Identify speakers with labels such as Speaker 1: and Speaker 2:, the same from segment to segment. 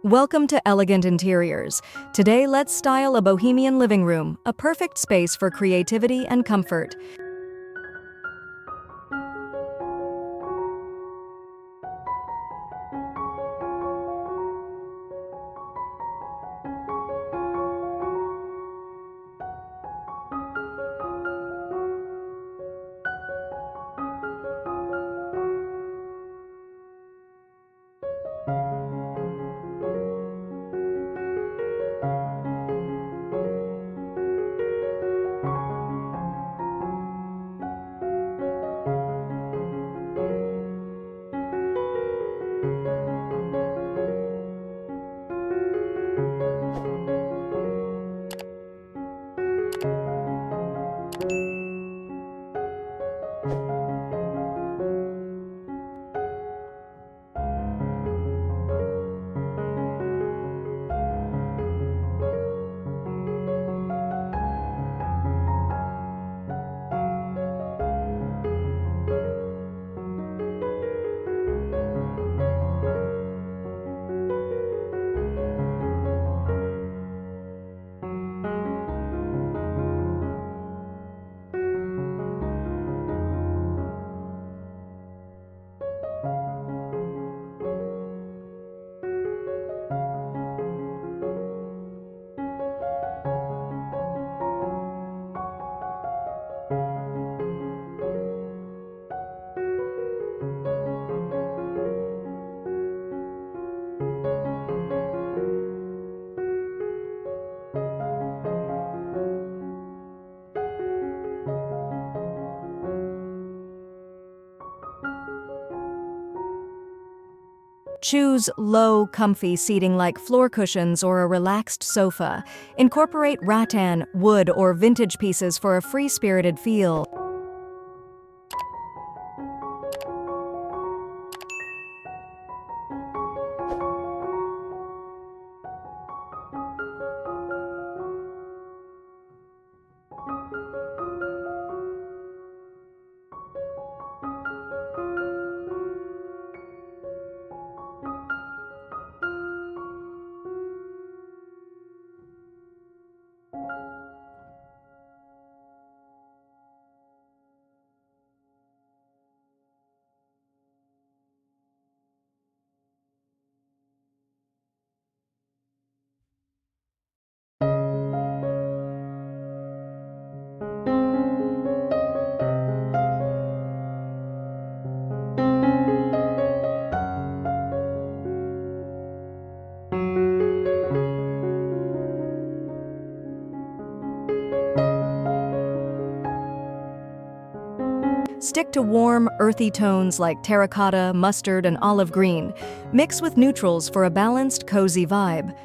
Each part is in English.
Speaker 1: Welcome to Elegant Interiors. Today, let's style a Bohemian living room, a perfect space for creativity and comfort. Choose low, comfy seating like floor cushions or a relaxed sofa. Incorporate rattan, wood, or vintage pieces for a free-spirited feel. Stick to warm, earthy tones like terracotta, mustard, and olive green. Mix with neutrals for a balanced, cozy vibe.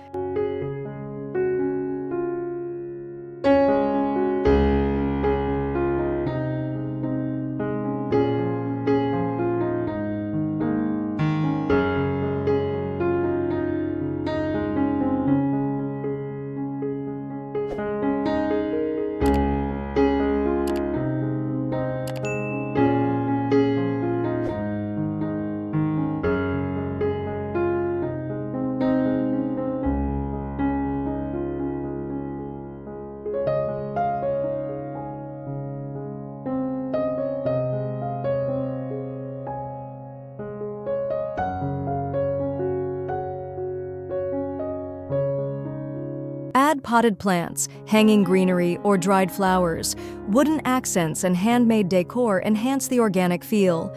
Speaker 1: Add potted plants, hanging greenery, or dried flowers. Wooden accents and handmade decor enhance the organic feel.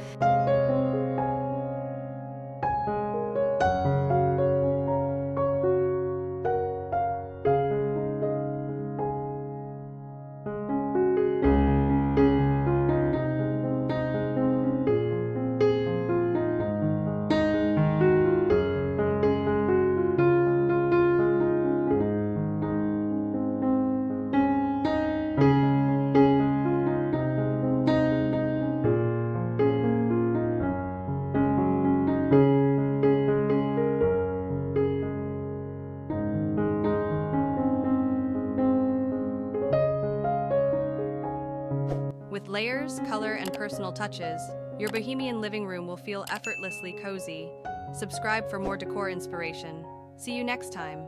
Speaker 1: With layers, color, and personal touches, your Bohemian living room will feel effortlessly cozy. Subscribe for more decor inspiration. See you next time.